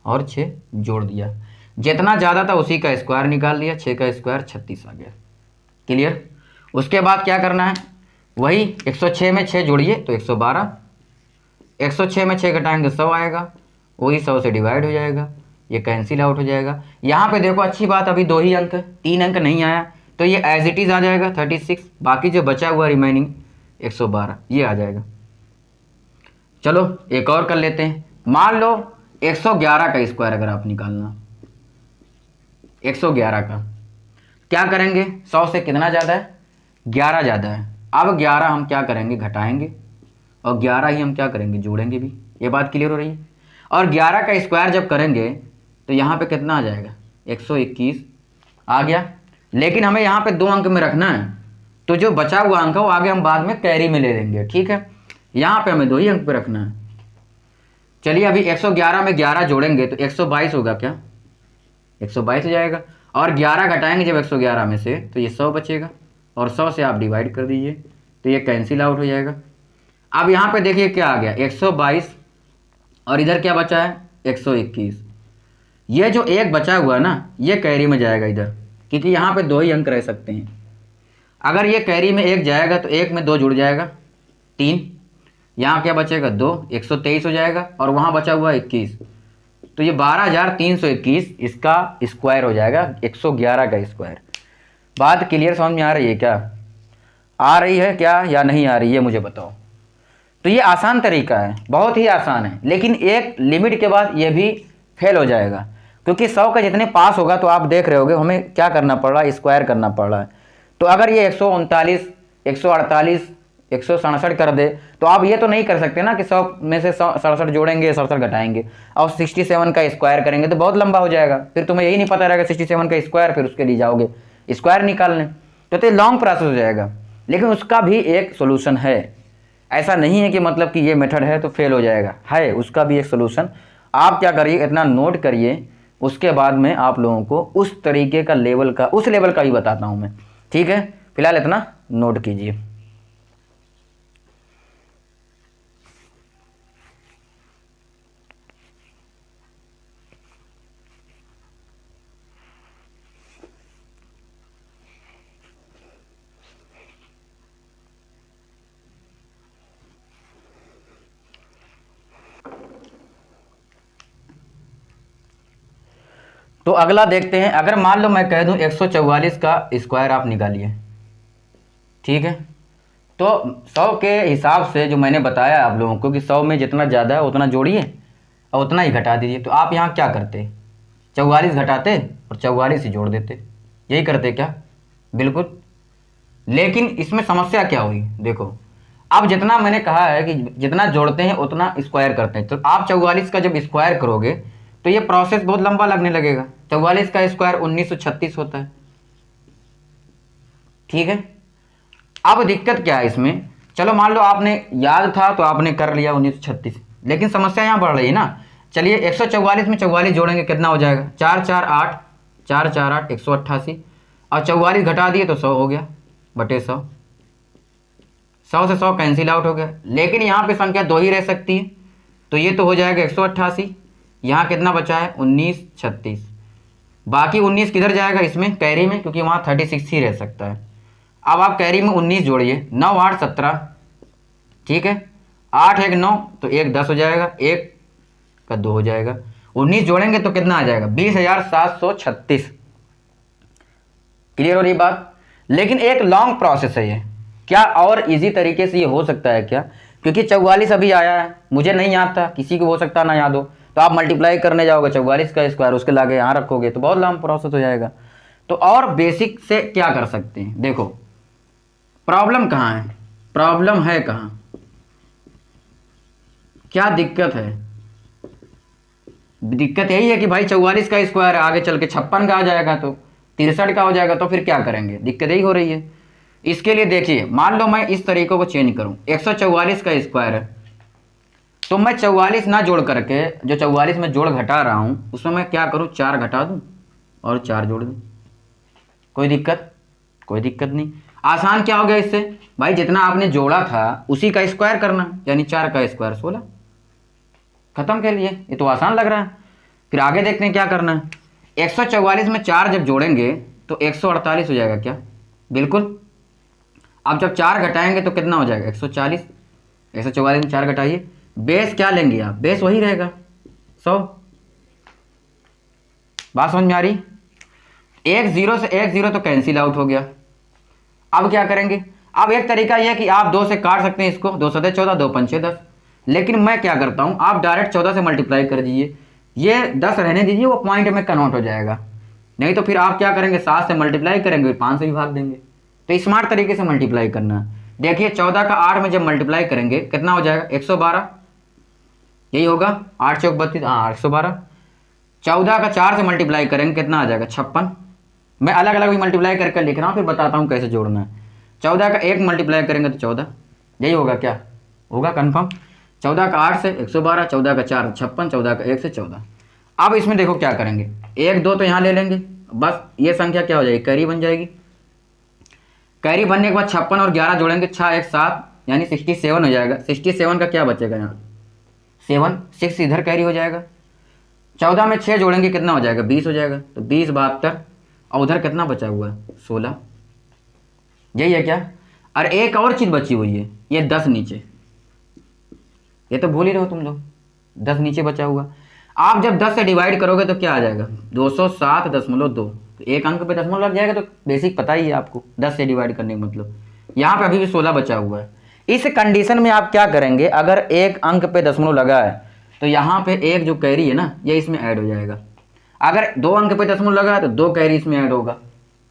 और 6 जोड़ दिया, जितना ज़्यादा था उसी का स्क्वायर निकाल लिया, 6 का स्क्वायर 36 आ गया। क्लियर? उसके बाद क्या करना है, वही 106 में 6 जोड़िए तो 112, 106 में 6 घटाएंगे 100 आएगा, वही 100 से डिवाइड हो जाएगा, ये कैंसिल आउट हो जाएगा। यहाँ पे देखो अच्छी बात, अभी 2 ही अंक, 3 अंक नहीं आया, तो ये एज इट इज़ आ जाएगा 36, बाकी जो बचा हुआ रिमेनिंग 112 ये आ जाएगा। चलो एक और कर लेते हैं। मान लो 111 का स्क्वायर अगर आप निकालना, 111 का क्या करेंगे, 100 से कितना ज़्यादा है, 11 ज़्यादा है। अब 11 हम क्या करेंगे, घटाएंगे, और 11 ही हम क्या करेंगे, जोड़ेंगे भी। ये बात क्लियर हो रही है? और 11 का स्क्वायर जब करेंगे तो यहाँ पे कितना आ जाएगा, 121 आ गया। लेकिन हमें यहाँ पे 2 अंक में रखना है, तो जो बचा हुआ अंक है वो आगे हम बाद में कैरी में ले लेंगे, ठीक है। यहाँ पे हमें 2 ही अंक पे रखना है। चलिए अभी 111 में 11 जोड़ेंगे तो 122 होगा, क्या 122 हो जाएगा। और 11 घटाएंगे जब 111 में से तो ये 100 बचेगा, और 100 से आप डिवाइड कर दीजिए तो ये कैंसिल आउट हो जाएगा। अब यहाँ पे देखिए क्या आ गया, 122, और इधर क्या बचा है, 121। ये जो एक बचा हुआ ना ये कैरी में जाएगा इधर, क्योंकि यहाँ पे 2 ही अंक रह सकते हैं। अगर ये कैरी में 1 जाएगा तो 1 में 2 जुड़ जाएगा 3, यहाँ क्या बचेगा 2, 123 हो जाएगा, और वहाँ बचा हुआ 21, तो ये 12,321 इसका स्क्वायर हो जाएगा, 111 का स्क्वायर। बात क्लियर समझ में आ रही है क्या? आ रही है क्या या नहीं आ रही है मुझे बताओ। तो ये आसान तरीका है, बहुत ही आसान है, लेकिन एक लिमिट के बाद ये भी फेल हो जाएगा, क्योंकि 100 का जितने पास होगा तो आप देख रहे होगे हमें क्या करना पड़ रहा है, स्क्वायर करना पड़ रहा है। तो अगर ये 139, 148, 167 कर दे तो आप ये तो नहीं कर सकते ना कि 100 में से 67 जोड़ेंगे 67 घटाएंगे और 67 का स्क्वायर करेंगे, तो बहुत लंबा हो जाएगा, फिर तुम्हें यही नहीं पता रहेगा 67 का स्क्वायर, फिर उसके लिए जाओगे स्क्वायर निकालने, तो लॉन्ग प्रोसेस हो जाएगा। लेकिन उसका भी एक सोल्यूशन है, ऐसा नहीं है कि मतलब कि ये मेथड है तो फेल हो जाएगा, है उसका भी एक सोल्यूशन। आप क्या करिए, इतना नोट करिए, उसके बाद में आप लोगों को उस तरीके का लेवल का, उस लेवल का भी बताता हूँ मैं, ठीक है। फिलहाल इतना नोट कीजिए। तो अगला देखते हैं, अगर मान लो मैं कह दूं 144 का स्क्वायर आप निकालिए, ठीक है। तो 100 के हिसाब से जो मैंने बताया आप लोगों को कि 100 में जितना ज़्यादा है उतना जोड़िए और उतना ही घटा दीजिए, तो आप यहाँ क्या करते, 44 घटाते और 44 ही जोड़ देते, यही करते क्या, बिल्कुल। लेकिन इसमें समस्या क्या हुई, देखो अब जितना मैंने कहा है कि जितना जोड़ते हैं उतना स्क्वायर करते हैं, तो आप 44 का जब स्क्वायर करोगे तो ये प्रोसेस बहुत लंबा लगने लगेगा। 44 का स्क्वायर 1936 होता है, ठीक है। अब दिक्कत क्या है इसमें, चलो मान लो आपने याद था तो आपने कर लिया 1936, लेकिन समस्या यहाँ बढ़ रही है ना। चलिए 144 में 44 जोड़ेंगे कितना हो जाएगा, 4 4 8, 4 4 8 188, और 44 घटा दिए तो 100 हो गया बटे 100, 100 से 100 कैंसिल आउट हो गया। लेकिन यहाँ पे संख्या 2 ही रह सकती है, तो ये तो हो जाएगा 188, यहाँ कितना बचा है 1936, बाकी 19 किधर जाएगा इसमें कैरी में, क्योंकि वहाँ 36 ही रह सकता है। अब आप कैरी में 19 जोड़िए, 9 8 17, ठीक है, 8 1 9 तो 1 10 हो जाएगा, 1 का 2 हो जाएगा, 19 जोड़ेंगे तो कितना आ जाएगा 20,736। क्लियर हो रही बात। लेकिन एक लॉन्ग प्रोसेस है ये, क्या और इजी तरीके से ये हो सकता है क्या, क्योंकि 44 अभी आया है, मुझे नहीं याद था, किसी को हो सकता ना याद हो, तो आप मल्टीप्लाई करने जाओगे 44 का स्क्वायर उसके लागे यहाँ रखोगे तो बहुत लंबा प्रोसेस हो जाएगा। तो और बेसिक से क्या कर सकते हैं, देखो प्रॉब्लम कहाँ है, प्रॉब्लम है कहाँ, क्या दिक्कत है, दिक्कत यही है कि भाई 44 का स्क्वायर आगे चल के 56 का आ जाएगा, तो 63 का हो जाएगा, तो फिर क्या करेंगे, दिक्कत यही हो रही है। इसके लिए देखिए, मान लो मैं इस तरीके को चेंज करूं, 144 का स्क्वायर है, तो मैं 44 ना जोड़ करके जो 44 में जोड़ घटा रहा हूं उसमें मैं क्या करूं, 4 घटा दूं और 4 जोड़ दूं। कोई दिक्कत? कोई दिक्कत नहीं। आसान क्या हो गया इससे भाई, जितना आपने जोड़ा था उसी का स्क्वायर करना, यानी 4 का स्क्वायर 16, खत्म के लिए। ये तो आसान लग रहा है। फिर आगे देखते हैं क्या करना है। 144 में 4 जब जोड़ेंगे तो 148 हो जाएगा क्या? बिल्कुल। अब जब 4 घटाएंगे तो कितना हो जाएगा, 140। 144 में 4 घटाइए, बेस क्या लेंगे आप, बेस वही रहेगा 100। बात समझ में आ रही? एक जीरो से एक जीरो तो कैंसिल आउट हो गया। अब क्या करेंगे, अब एक तरीका यह है कि आप 2 से काट सकते हैं इसको, 2 सदे 14, 2 पंचे 10। लेकिन मैं क्या करता हूं, आप डायरेक्ट 14 से मल्टीप्लाई कर दीजिए, ये 10 रहने दीजिए, वो पॉइंट में कन्वर्ट हो जाएगा। नहीं तो फिर आप क्या करेंगे, 7 से मल्टीप्लाई करेंगे, 5 से भी भाग देंगे। तो स्मार्ट तरीके से मल्टीप्लाई करना है। देखिए 14 का 8 में जब मल्टीप्लाई करेंगे कितना हो जाएगा, 112, यही होगा। 8 चौक 32, हाँ 112। 14 का 4 से मल्टीप्लाई करेंगे कितना आ जाएगा, 56। मैं अलग अलग भी मल्टीप्लाई करके लिख रहा हूँ, फिर बताता हूँ कैसे जोड़ना है। 14 का 1 मल्टीप्लाई करेंगे तो 14, यही होगा, क्या होगा कन्फर्म। 14 का 8 से 112, 14 का 4 56, 14 का 1 से 14। अब इसमें देखो क्या करेंगे, 1 2 तो यहाँ ले लेंगे, बस ये संख्या क्या हो जाएगी, कैरी बन जाएगी। कैरी बनने के बाद 56 और 11 जोड़ेंगे, 6 1 7, यानी 67 हो जाएगा। 67 का क्या बचेगा यहाँ, 7, 6 इधर कैरी हो जाएगा। 14 में 6 जोड़ेंगे कितना हो जाएगा, 20 हो जाएगा। तो 20 72, और उधर कितना बचा हुआ है, 16। यही है क्या? और एक और चीज़ बची हुई है, ये 10 नीचे, ये तो भूल ही रहो तुम लोग, 10 नीचे बचा हुआ। आप जब 10 से डिवाइड करोगे तो क्या आ जाएगा, 207.2। तो एक अंक पे दशमलव लग जाएगा, तो बेसिक पता ही है आपको 10 से डिवाइड करने का मतलब। यहाँ पे अभी भी 16 बचा हुआ है। इस कंडीशन में आप क्या करेंगे, अगर एक अंक पे दशमलव लगा है तो यहाँ पे एक जो कैरी है ना, ये इसमें ऐड हो जाएगा। अगर 2 अंक पे दशमलव लगा है तो 2 कैरी इसमें ऐड होगा,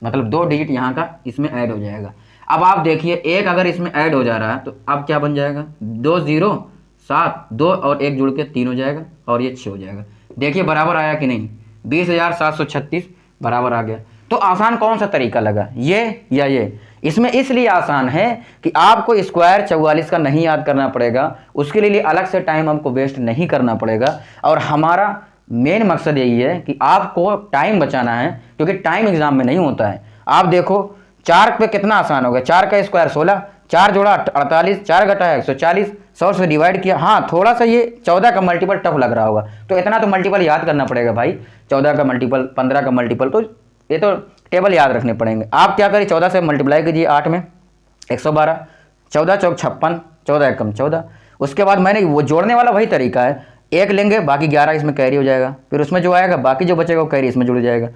मतलब 2 डिजिट यहाँ का इसमें ऐड हो जाएगा। अब आप देखिए, एक अगर इसमें ऐड हो जा रहा है तो अब क्या बन जाएगा, 2 0 7, 2 और 1 जुड़ के 3 हो जाएगा, और ये 6 हो जाएगा। देखिए बराबर आया कि नहीं, 20,736 बराबर आ गया। तो आसान कौन सा तरीका लगा, ये या ये? इसमें इसलिए आसान है कि आपको स्क्वायर 44 का नहीं याद करना पड़ेगा, उसके लिए अलग से टाइम हमको वेस्ट नहीं करना पड़ेगा। और हमारा मेन मकसद यही है कि आपको टाइम बचाना है, क्योंकि टाइम एग्जाम में नहीं होता है। आप देखो 4 पे कितना आसान हो गया, 4 का स्क्वायर 16, 4 जोड़ा 48, 4 घटाया 140, 100 से डिवाइड किया। हाँ थोड़ा सा ये 14 का मल्टीपल टफ लग रहा होगा, तो इतना तो मल्टीपल याद करना पड़ेगा भाई। 14 का मल्टीपल, 15 का मल्टीपल, तो ये तो टेबल याद रखने पड़ेंगे। आप क्या करिए, 14 से मल्टीप्लाई कीजिए 8 में 112, 14 चौक 56, 14 एकम 14। उसके बाद मैंने वो जोड़ने वाला वही तरीका है, 1 लेंगे, बाकी 11 इसमें कैरी हो जाएगा, फिर उसमें जो आएगा बाकी जो बचेगा वो कैरी इसमें जुड़ जाएगा।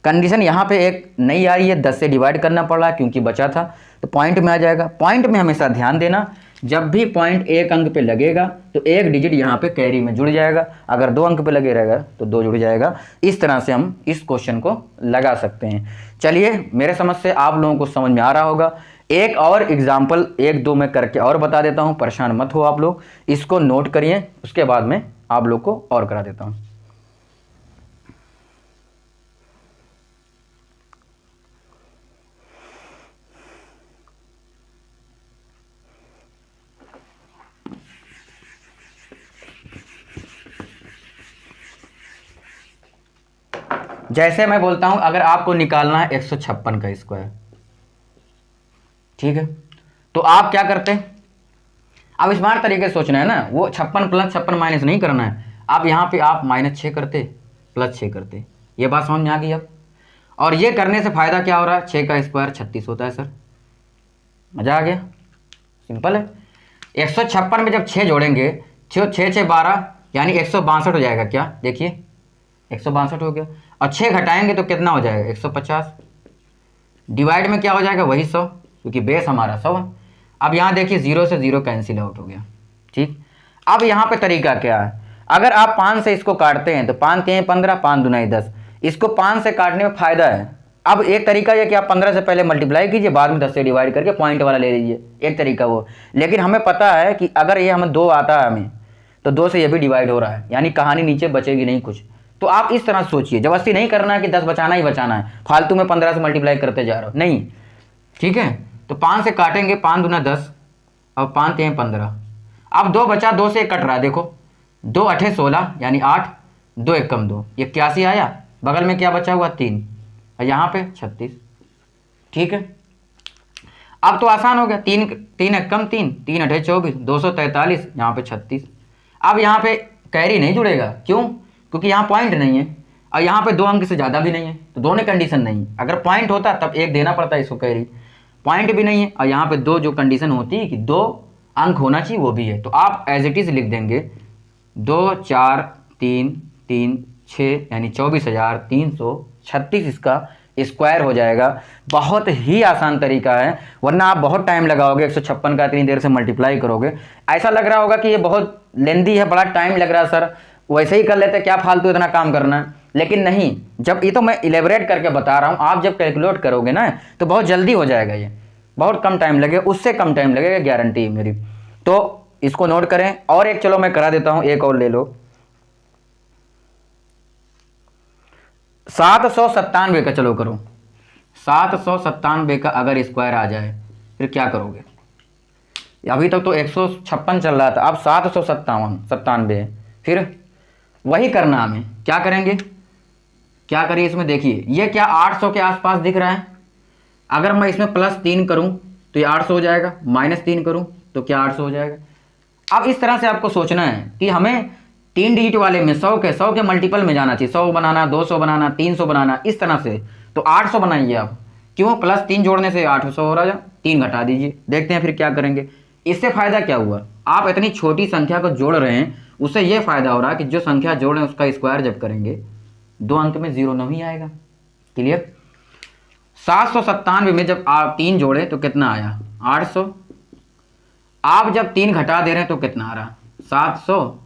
कंडीशन यहाँ पे एक नई आ रही है, 10 से डिवाइड करना पड़ रहा है क्योंकि बचा था, तो पॉइंट में आ जाएगा। पॉइंट में हमेशा ध्यान देना, जब भी पॉइंट एक अंक पे लगेगा तो एक डिजिट यहाँ पे कैरी में जुड़ जाएगा, अगर 2 अंक पे लगे रहेगा तो 2 जुड़ जाएगा। इस तरह से हम इस क्वेश्चन को लगा सकते हैं। चलिए, मेरे समझ से आप लोगों को समझ में आ रहा होगा। एक और एग्जाम्पल 1 2 में करके और बता देता हूँ, परेशान मत हो आप लोग, इसको नोट करिए, उसके बाद में आप लोग को और करा देता हूँ। जैसे मैं बोलता हूं, अगर आपको निकालना है 156 का स्क्वायर, ठीक है, तो आप क्या करते हैं, अब स्मार्ट तरीके से सोचना है ना, वो 56 प्लस 56 माइनस नहीं करना है। आप यहाँ पे आप -6 करते, +6 करते, ये बात समझ में आ गई अब। और ये करने से फायदा क्या हो रहा है, 6 का स्क्वायर 36 होता है सर, मजा आ गया, सिंपल है। 156 में जब 6 जोड़ेंगे, 6 6 12, यानी 162 हो जाएगा। क्या देखिए 162 हो गया, और 6 घटाएंगे तो कितना हो जाएगा, 150। डिवाइड में क्या हो जाएगा, वही 100, क्योंकि बेस हमारा 100 है। अब यहाँ देखिए 0 से 0 कैंसिल आउट हो गया, ठीक। अब यहाँ पे तरीका क्या है, अगर आप 5 से इसको काटते हैं तो 5 के 15, 5 दूना 10, इसको 5 से काटने में फायदा है। अब एक तरीका यह कि आप 15 से पहले मल्टीप्लाई कीजिए, बाद में 10 से डिवाइड करके पॉइंट वाला ले लीजिए, एक तरीका वो। लेकिन हमें पता है कि अगर ये हमें 2 आता है हमें, तो 2 से ये भी डिवाइड हो रहा है, यानी कहानी नीचे बचेगी नहीं कुछ। तो आप इस तरह सोचिए, जबरदस्ती नहीं करना है कि 10 बचाना ही बचाना है, फालतू में 15 से मल्टीप्लाई करते जा रहा हो, नहीं। ठीक है, तो 5 से काटेंगे, 5 दूना 10 और 5 3 15। अब 2 बचा, 2 से 1 कट रहा है, देखो 2 8 16 यानी 8, 2 1 कम 2 81 आया, बगल में क्या बचा हुआ 3 और यहाँ पे 36। ठीक है, अब तो आसान हो गया, 3 3 1 कम 3, 3 8 24, 243, यहाँ पे 36। अब यहाँ पे कैरी नहीं जुड़ेगा, क्यों? क्योंकि यहाँ पॉइंट नहीं है और यहाँ पे 2 अंक से ज़्यादा भी नहीं है, तो दोनों कंडीशन नहीं है। अगर पॉइंट होता तब 1 देना पड़ता है इसको कैरी, पॉइंट भी नहीं है और यहाँ पे 2 जो कंडीशन होती है कि 2 अंक होना चाहिए वो भी है, तो आप एज इट इज़ लिख देंगे 2 4 3 3 6 यानी 24,336 इसका स्क्वायर हो जाएगा। बहुत ही आसान तरीका है, वरना आप बहुत टाइम लगाओगे 156 का इतनी देर से मल्टीप्लाई करोगे, ऐसा लग रहा होगा कि ये बहुत लेंदी है, बड़ा टाइम लग रहा है सर, वैसे ही कर लेते, क्या फालतू इतना काम करना है। लेकिन नहीं, जब ये तो मैं इलेबरेट करके बता रहा हूँ, आप जब कैलकुलेट करोगे ना तो बहुत जल्दी हो जाएगा, ये बहुत कम टाइम लगेगा, उससे कम टाइम लगेगा, गारंटी है मेरी। तो इसको नोट करें, और एक चलो मैं करा देता हूँ, एक और ले लो। 797 का चलो करो, 797 का अगर स्क्वायर आ जाए फिर क्या करोगे? अभी तक तो 156 चल रहा था, अब 797 है, फिर वही करना हमें, क्या करेंगे, क्या करिए इसमें, देखिए ये क्या 800 के आसपास दिख रहा है, अगर मैं इसमें +3 करूं तो ये 800 हो जाएगा, -3 करूं तो क्या 800 हो जाएगा। अब इस तरह से आपको सोचना है कि हमें 3 डिजिट वाले में 100 के मल्टीपल में जाना चाहिए, 100 बनाना, 200 बनाना, 300 बनाना, इस तरह से। तो 800 बनाइए आप, क्यों? +3 जोड़ने से 800 हो रहा है, 3 घटा दीजिए, देखते हैं फिर क्या करेंगे। इससे फ़ायदा क्या हुआ, आप इतनी छोटी संख्या को जोड़ रहे हैं, उससे यह फ़ायदा हो रहा है कि जो संख्या जोड़ रहे हैं उसका स्क्वायर जब करेंगे 2 अंक में 0 नहीं आएगा। क्लियर? 797 में जब आप 3 जोड़े तो कितना आया? 800। आप जब 3 घटा दे रहे हैं तो कितना आ रहा? 700,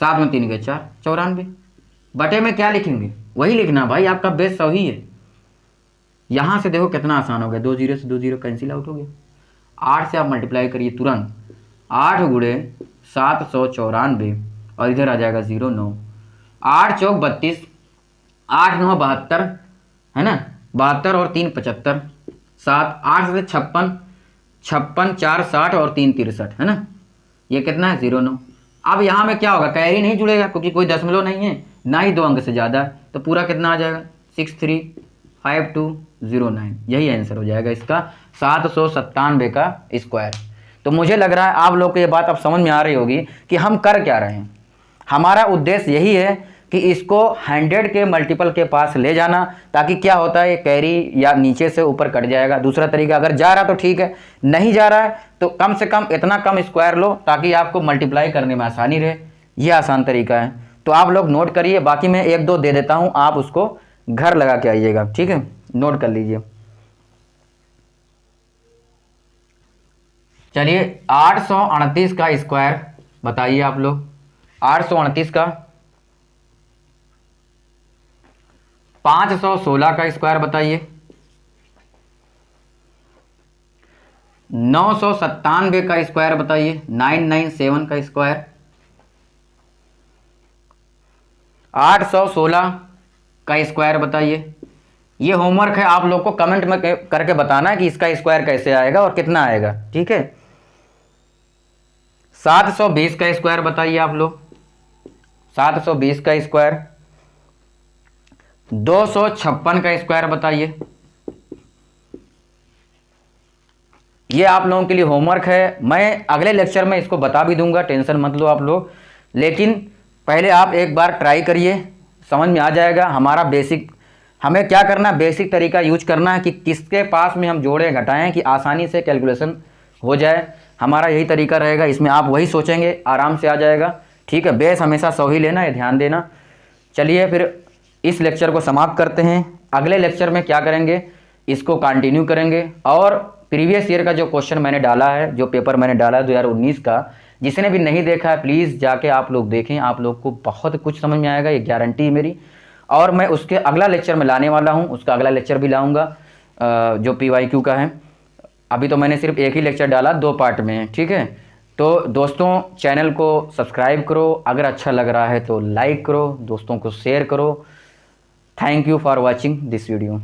7 में 3 गए 4, 94। बटे में क्या लिखेंगे? वही लिखना भाई, आपका बेस 100 ही है। यहाँ से देखो कितना आसान हो गया, 2 0 से 2 0 कैंसिल आउट हो गया। 8 से आप मल्टीप्लाई करिए तुरंत, 8 गुणे 794 और इधर आ जाएगा 0 9, 8 चौक 32, 8 9 72 है ना, 72 और 3 75, 7 8 से 56, 56 4 60 और 3 63 है ना, ये कितना है 0 9। अब यहाँ में क्या होगा, कैरी नहीं जुड़ेगा क्योंकि कोई दशमलव नहीं है, ना ही 2 अंक से ज़्यादा है, तो पूरा कितना आ जाएगा 635209, यही आंसर हो जाएगा इसका 797 का स्क्वायर। तो मुझे लग रहा है आप लोग को ये बात अब समझ में आ रही होगी कि हम कर क्या रहे हैं। हमारा उद्देश्य यही है कि इसको 100 के मल्टीपल के पास ले जाना, ताकि क्या होता है, ये कैरी या नीचे से ऊपर कट जाएगा। दूसरा तरीका, अगर जा रहा तो ठीक है, नहीं जा रहा है तो कम से कम इतना कम स्क्वायर लो ताकि आपको मल्टीप्लाई करने में आसानी रहे। ये आसान तरीका है, तो आप लोग नोट करिए, बाकी मैं 1 2 दे देता हूँ, आप उसको घर लगा के आइएगा, ठीक है, नोट कर लीजिए। चलिए 838 का स्क्वायर बताइए आप लोग, 838 का, 516 का स्क्वायर बताइए, 997 का स्क्वायर बताइए, 997 का स्क्वायर, 816 का स्क्वायर बताइए। ये होमवर्क है, आप लोग को कमेंट में करके बताना है कि इसका स्क्वायर कैसे आएगा और कितना आएगा, ठीक है। 720 का स्क्वायर बताइए आप लोग, 720 का स्क्वायर, 256 का स्क्वायर बताइए। ये आप लोगों के लिए होमवर्क है, मैं अगले लेक्चर में इसको बता भी दूंगा, टेंशन मत लो आप लोग, लेकिन पहले आप एक बार ट्राई करिए, समझ में आ जाएगा। हमारा बेसिक, हमें क्या करना है, बेसिक तरीका यूज करना है कि किसके पास में हम जोड़ें घटाएं कि आसानी से कैलकुलेशन हो जाए, हमारा यही तरीका रहेगा। इसमें आप वही सोचेंगे, आराम से आ जाएगा, ठीक है। बेस हमेशा 100 ही लेना है, ध्यान देना। चलिए फिर इस लेक्चर को समाप्त करते हैं, अगले लेक्चर में क्या करेंगे, इसको कंटिन्यू करेंगे। और प्रीवियस ईयर का जो क्वेश्चन मैंने डाला है, जो पेपर मैंने डाला है 2019 का, जिसने भी नहीं देखा है प्लीज़ जाके आप लोग देखें, आप लोग को बहुत कुछ समझ में आएगा, ये गारंटी है मेरी। और मैं उसके अगला लेक्चर में लाने वाला हूँ, उसका अगला लेक्चर भी लाऊंगा जो PYQ का है। अभी तो मैंने सिर्फ एक ही लेक्चर डाला, 2 पार्ट में है, ठीक है। तो दोस्तों चैनल को सब्सक्राइब करो, अगर अच्छा लग रहा है तो लाइक करो, दोस्तों को शेयर करो। Thank you for watching this video.